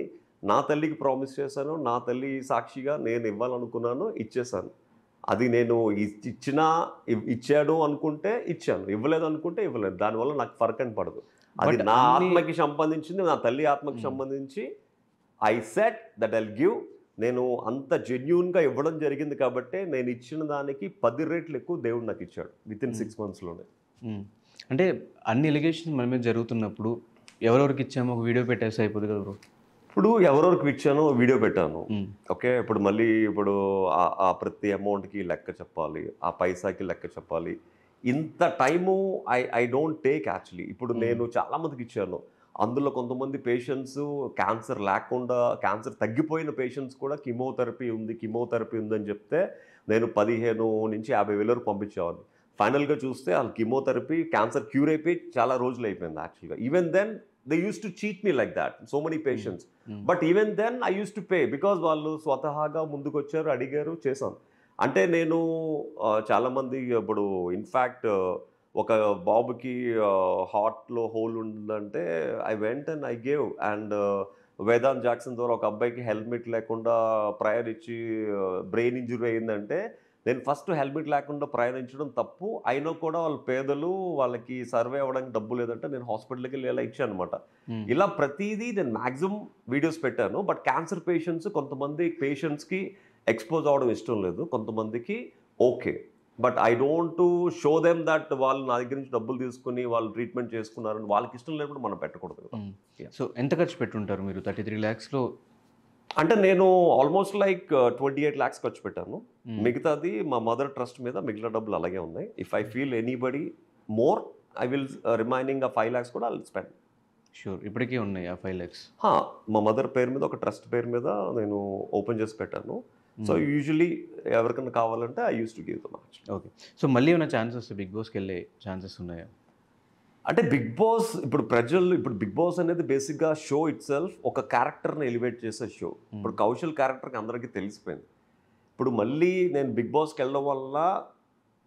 నా తల్లికి ప్రామిస్ చేశాను, నా తల్లి సాక్షిగా నేను ఇవ్వాలనుకున్నాను, ఇచ్చేసాను. అది నేను ఇచ్చాడు అనుకుంటే ఇచ్చాను, ఇవ్వలేదు అనుకుంటే ఇవ్వలేదు. దానివల్ల నాకు ఫరక్ అని పడదు. అది నా ఆత్మకి సంబంధించింది, నా తల్లి ఆత్మకి సంబంధించి I set that I'll give. నేను అంత జెన్యూన్గా ఇవ్వడం జరిగింది కాబట్టి నేను ఇచ్చిన దానికి 10 రెట్లు ఎక్కువ దేవుడు నాకు ఇచ్చాడు వితిన్ 6 monthsలోనే. అంటే అన్ని ఎలిగేషన్స్ మన మీద జరుగుతున్నప్పుడు ఎవరెవరికి ఇచ్చామో ఒక వీడియో పెట్టేసి అయిపోదు కదా బ్రో. ఇప్పుడు ఎవరెవరికి ఇచ్చానో వీడియో పెట్టాను. ఓకే, ఇప్పుడు మళ్ళీ ఇప్పుడు ఆ ప్రతి అమౌంట్కి లెక్క చెప్పాలి, ఆ పైసాకి లెక్క చెప్పాలి. ఇంత time I don't take actually. ఇప్పుడు నేను చాలామందికి ఇచ్చాను. అందులో కొంతమంది పేషెంట్స్ క్యాన్సర్ లేకుండా, క్యాన్సర్ తగ్గిపోయిన పేషెంట్స్ కూడా కీమోథెరపీ ఉందని చెప్తే నేను 15 నుంచి 50 వేల వరకు పంపించేవాడిని. ఫైనల్గా చూస్తే వాళ్ళు కీమోథెరపీ క్యాన్సర్ క్యూర్ అయిపోయి చాలా రోజులు అయిపోయింది యాక్చువల్గా. Even then they use to cheat me like that, so many patients. But even then I use to pay because వాళ్ళు స్వతహాగా ముందుకు వచ్చారు, అడిగారు, చేశాను. అంటే నేను చాలామంది ఇప్పుడు ఇన్ఫ్యాక్ట్ ఒక బాబుకి హార్ట్లో హోల్ ఉందంటే I went and I gave. And Vedant Jackson ద్వారా ఒక అబ్బాయికి హెల్మెట్ లేకుండా ప్రయర్ ఇచ్చి బ్రెయిన్ ఇంజురీ అయిందంటే నేను ఫస్ట్ హెల్మెట్ లేకుండా ప్రయాణించడం తప్పు అయినా కూడా వాళ్ళు పేదలు, వాళ్ళకి సర్వే అవ్వడానికి డబ్బు లేదంటే నేను హాస్పిటల్కి వెళ్ళి ఇలా ఇచ్చాను అనమాట. ఇలా ప్రతిదీ నేను మ్యాక్సిమం వీడియోస్ పెట్టాను. బట్ క్యాన్సర్ పేషెంట్స్, కొంతమంది పేషెంట్స్కి ఎక్స్పోజ్ అవ్వడం ఇష్టం లేదు, కొంతమందికి okay. But I don't to show them that వాళ్ళు నా దగ్గర నుంచి డబ్బులు తీసుకుని వాళ్ళు ట్రీట్మెంట్ చేసుకున్నారని వాళ్ళకి ఇష్టం లేకుండా మనం పెట్టకూడదు. సో ఎంత ఖర్చు పెట్టుంటారు మీరు 33 lakhsలో? అంటే నేను ఆల్మోస్ట్ లైక్ 28 lakhs ఖర్చు పెట్టాను. మిగతాది మా మదర్ ట్రస్ట్ మీద మిగిలిన డబ్బులు అలాగే ఉన్నాయి. If I feel anybody more I will remaining 5 lakhs కూడా ఐ విల్ స్పెండ్. షూర్, ఇప్పటికీ ఉన్నాయి ఆ 5 lakhs? మా మదర్ పేరు మీద ఒక ట్రస్ట్ పేరు మీద నేను ఓపెన్ చేసి పెట్టాను. సో యూజువలీ ఎవరికైనా కావాలంటే I use to give the much. Okay, so మళ్ళీ ఏమైనా ఛాన్సెస్ బిగ్ బాస్కి వెళ్ళే ఛాన్సెస్ ఉన్నాయా? అంటే బిగ్ బాస్ ఇప్పుడు బిగ్ బాస్ అనేది బేసిక్గా షో ఇట్ సెల్ఫ్ ఒక క్యారెక్టర్ని ఎలివేట్ చేసే షో. ఇప్పుడు కౌశల్ క్యారెక్టర్కి అందరికీ తెలిసిపోయింది. ఇప్పుడు మళ్ళీ నేను బిగ్ బాస్కి వెళ్ళడం వల్ల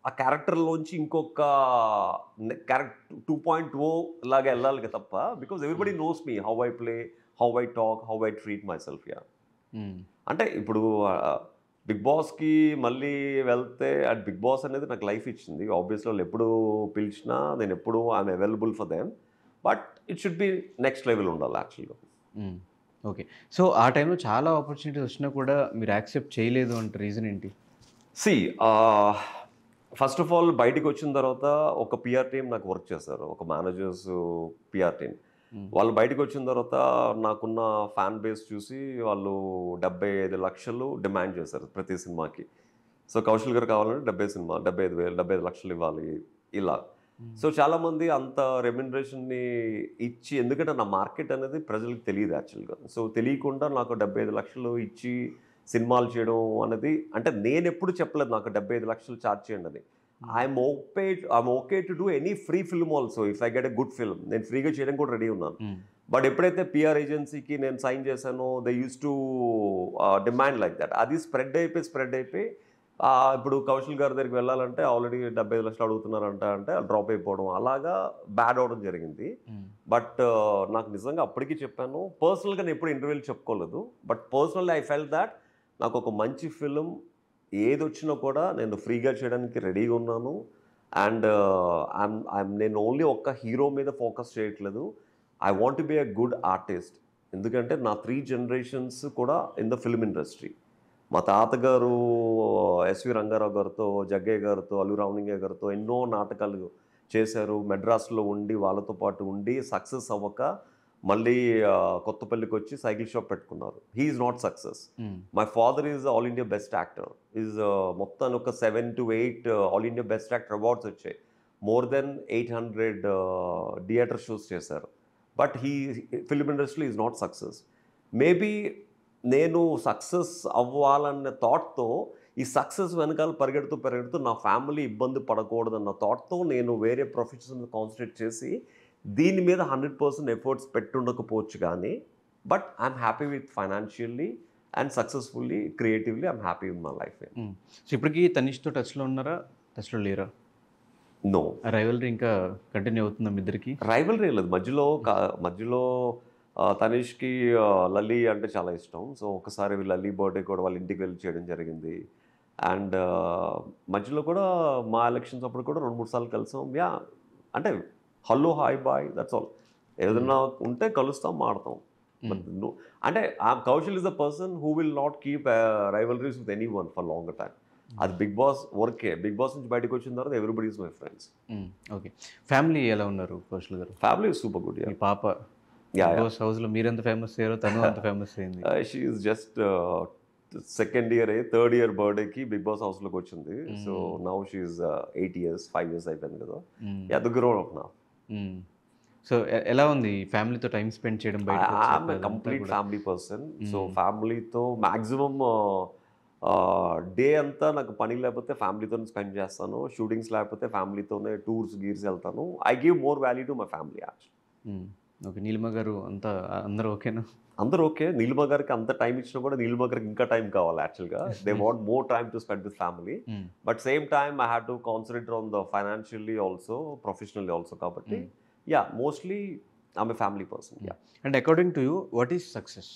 ఆ క్యారెక్టర్లోంచి ఇంకొక క్యారెక్టర్ 2.0 లాగా వెళ్ళాలి తప్ప, because everybody knows me, how I play, how I talk, how I treat my self. అంటే ఇప్పుడు బిగ్ బాస్కి మళ్ళీ వెళ్తే అట్ బిగ్ బాస్ అనేది నాకు లైఫ్ ఇచ్చింది. ఆబ్వియస్లీ వాళ్ళు ఎప్పుడు పిలిచినా నేను ఎప్పుడు I'm available for them. But it should be next level ఉండాలి యాక్చువల్గా. ఓకే, సో ఆ టైంలో చాలా ఆపర్చునిటీస్ వచ్చినా కూడా మీరు యాక్సెప్ట్ చేయలేదు అంటే రీజన్ ఏంటి? ఫస్ట్ ఆఫ్ ఆల్ బయటికి వచ్చిన తర్వాత ఒక పిఆర్ టీం నాకు వర్క్ చేశారు, ఒక మేనేజర్స్ పిఆర్ టీం. వాళ్ళు బయటకు వచ్చిన తర్వాత నాకున్న ఫ్యాన్ బేస్ చూసి వాళ్ళు 75 లక్షలు డిమాండ్ చేశారు ప్రతి సినిమాకి. సో కౌశల్ గారు కావాలంటే 75 లక్షలు ఇవ్వాలి ఇలా. సో చాలామంది అంత రెమ్యునరేషన్ని ఇచ్చి, ఎందుకంటే నా మార్కెట్ అనేది ప్రజలకు తెలియదు యాక్చువల్గా. సో తెలియకుండా నాకు 75 లక్షలు ఇచ్చి సినిమాలు చేయడం అనేది, అంటే నేను ఎప్పుడు చెప్పలేదు నాకు 75 లక్షలు ఛార్జ్ చేయండి అని. I'm okay to do any free film also if I get a good film. నేను ఫ్రీగా చేయడం కూడా రెడీ ఉన్నాను. బట్ ఎప్పుడైతే పిఆర్ ఏజెన్సీకి నేను సైన్ చేశానో they use to demand like that. అది స్ప్రెడ్ అయిపోయి ఇప్పుడు కౌశల్ గారి దగ్గరికి వెళ్ళాలంటే ఆల్రెడీ 75 లక్షలు అడుగుతున్నారంట, అంటే డ్రాప్ అయిపోవడం, అలాగా బ్యాడ్ అవడం జరిగింది. బట్ నాకు నిజంగా అప్పటికీ చెప్పాను, పర్సనల్గా నేను ఎప్పుడు ఇంటర్వ్యూలు చెప్పుకోలేదు. But personally I felt that నాకు ఒక మంచి ఫిల్మ్ ఏది వచ్చినా కూడా నేను ఫ్రీగా చేయడానికి రెడీగా ఉన్నాను. అండ్ నేను ఓన్లీ ఒక్క హీరో మీద ఫోకస్ చేయట్లేదు. I want be a good artist. ఎందుకంటే నా 3 generations కూడా ఇన్ ద ఫిల్మ్ ఇండస్ట్రీ. మా తాతగారు ఎస్వి రంగారావు గారితో, జగ్గయ్య గారితో, అల్లు రామలింగయ్య గారితో ఎన్నో నాటకాలు చేశారు. మెడ్రాస్లో ఉండి వాళ్ళతో పాటు ఉండి సక్సెస్ అవ్వక మళ్ళీ కొత్తపల్లికి వచ్చి సైకిల్ షాప్ పెట్టుకున్నారు. He's not success. My father is all India best actor. Is మొత్తాన్ని ఒక 7 to 8 all India best actor awards వచ్చాయి. మోర్ దెన్ 800 థియేటర్ షోస్ చేశారు. But film industry is not success. Maybe నేను సక్సెస్ అవ్వాలన్న థాట్తో ఈ సక్సెస్ వెనకాల పరిగెడుతూ నా ఫ్యామిలీ ఇబ్బంది పడకూడదన్న థాట్తో నేను వేరే ప్రొఫెషన్స్ మీద కాన్సన్ట్రేట్ చేసి దీని మీద 100% ఎఫర్ట్స్ పెట్టుండకపోవచ్చు. కానీ but I'm happy with financially and successfully, creatively I'm happy with my life. So ఇప్పటికీ తనిష్తో టచ్లో ఉన్నారా, టచ్లో లేరా? నో. రైవల్రీ ఇంకా కంటిన్యూ అవుతుందా మీ ఇద్దరికి? రైవల్రీ లేదు మధ్యలో తనీష్కి లల్లీ అంటే చాలా ఇష్టం. సో ఒకసారి లల్లీ బర్త్డే కూడా వాళ్ళ ఇంటికి వెళ్ళి చేయడం జరిగింది. అండ్ మధ్యలో కూడా మా ఎలక్షన్స్ అప్పుడు కూడా 2-3 సార్లు కలిసాం. అంటే hello hi bye that's all. ఏదైనా ఉంటే కలుస్తాం, మాడతాం. బట్ నో అంటే Kaushal is the person who will not keep rivalries with anyone for longer time. అది బిగ్ బాస్ వర్కే. బిగ్ బాస్ నుంచి బయటకు వచ్చిన తర్వాత everybody is my friends. Okay. Family ఎలా ఉన్నారు Kaushal garu? Family is super good. మీ పాప బిగ్ బాస్ హౌస్లో మీరెంత ఫేమస్ అయ్యారో తను అంత ఫేమస్ అయింది. She is just second year third year బర్త్డేకి బిగ్ బాస్ హౌస్లోకి వచ్చింది. So now she is 8 years 5 years అయిపోయింది కదా. Yeah the grown up now. So ఎలా ఉంది ఫ్యామిలీతో టైం స్పెండ్ చేయడం? I'm a complete family person. So ఫ్యామిలీతో మ్యాక్సిమం డే అంతా నాకు పని లేకపోతే ఫ్యామిలీతో స్పెండ్ చేస్తాను. షూటింగ్స్ లేకపోతే ఫ్యామిలీతోనే టూర్స్ గీర్స్ వెళ్తాను. I give more value to my family actually. Okay. Neelima గారు అంతా అందరూ ఓకేనా? అందరూ ఓకే. నీలిమ గారికి అంత టైం ఇచ్చినా కూడా నీలిమ గారికి ఇంకా టైం కావాలి యాక్చువల్గా. They want more time to spend with family. But same time I have to concentrate on the financially also, professionally also. కాబట్టి yeah mostly I'm a family person. Yeah. And according to you what is success?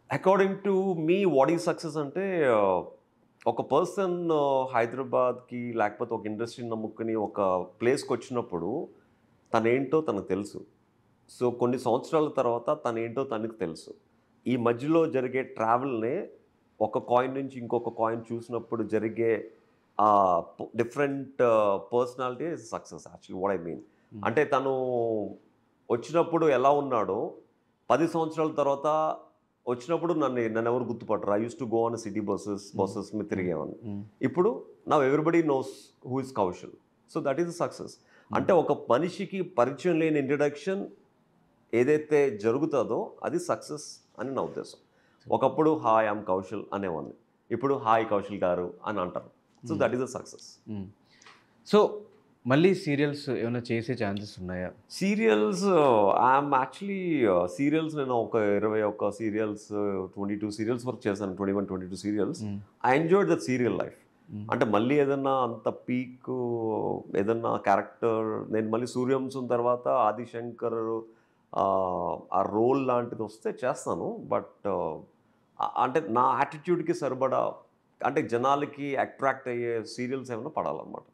According to me what is success అంటే ఒక పర్సన్ హైదరాబాద్కి లేకపోతే ఒక ఇండస్ట్రీని నమ్ముకుని ఒక ప్లేస్కి వచ్చినప్పుడు తనేంటో తనకు తెలుసు. సో కొన్ని సంవత్సరాల తర్వాత తనేంటో తనకు తెలుసు. ఈ మధ్యలో జరిగే ట్రావెల్నే ఒక కాయిన్ నుంచి ఇంకొక కాయిన్ చూసినప్పుడు జరిగే different personality is success actually. What I mean అంటే తను వచ్చినప్పుడు ఎలా ఉన్నాడో 10 సంవత్సరాల తర్వాత వచ్చినప్పుడు నన్ను ఎవరు గుర్తుపట్టరు. I use to go on city buses మీద తిరిగేవాడిని. ఇప్పుడు నా everybody knows who is Kaushal. So that is success. అంటే ఒక మనిషికి పరిచయం లేని ఇంట్రడక్షన్ ఏదైతే జరుగుతుందో అది సక్సెస్ అని నా ఉద్దేశం. ఒకప్పుడు హాయ్ ఐమ్ కౌశల్ అనేవాడిని, ఇప్పుడు హాయ్ కౌశల్ గారు అని అంటారు. So that is a success. So మళ్ళీ సీరియల్స్ ఏమైనా చేసే ఛాన్సెస్ ఉన్నాయా? సీరియల్స్ ఐఎమ్ యాక్చువల్లీ సీరియల్స్ నేను ఒక 21 సీరియల్స్ 22 సీరియల్స్ వర్క్ చేశాను. 21-22 serials. I enjoyed that serial life. అంటే మళ్ళీ ఏదన్నా అంత పీక్ ఏదన్నా క్యారెక్టర్ నేను మళ్ళీ సూర్యవంశం తర్వాత ఆదిశంకర్ ఆ రోల్ లాంటిది వస్తే చేస్తాను. బట్ అంటే నా యాటిట్యూడ్కి సరిపడా అంటే జనాలకి అట్రాక్ట్ అయ్యే సీరియల్స్ ఏమైనా పడాలన్నమాట.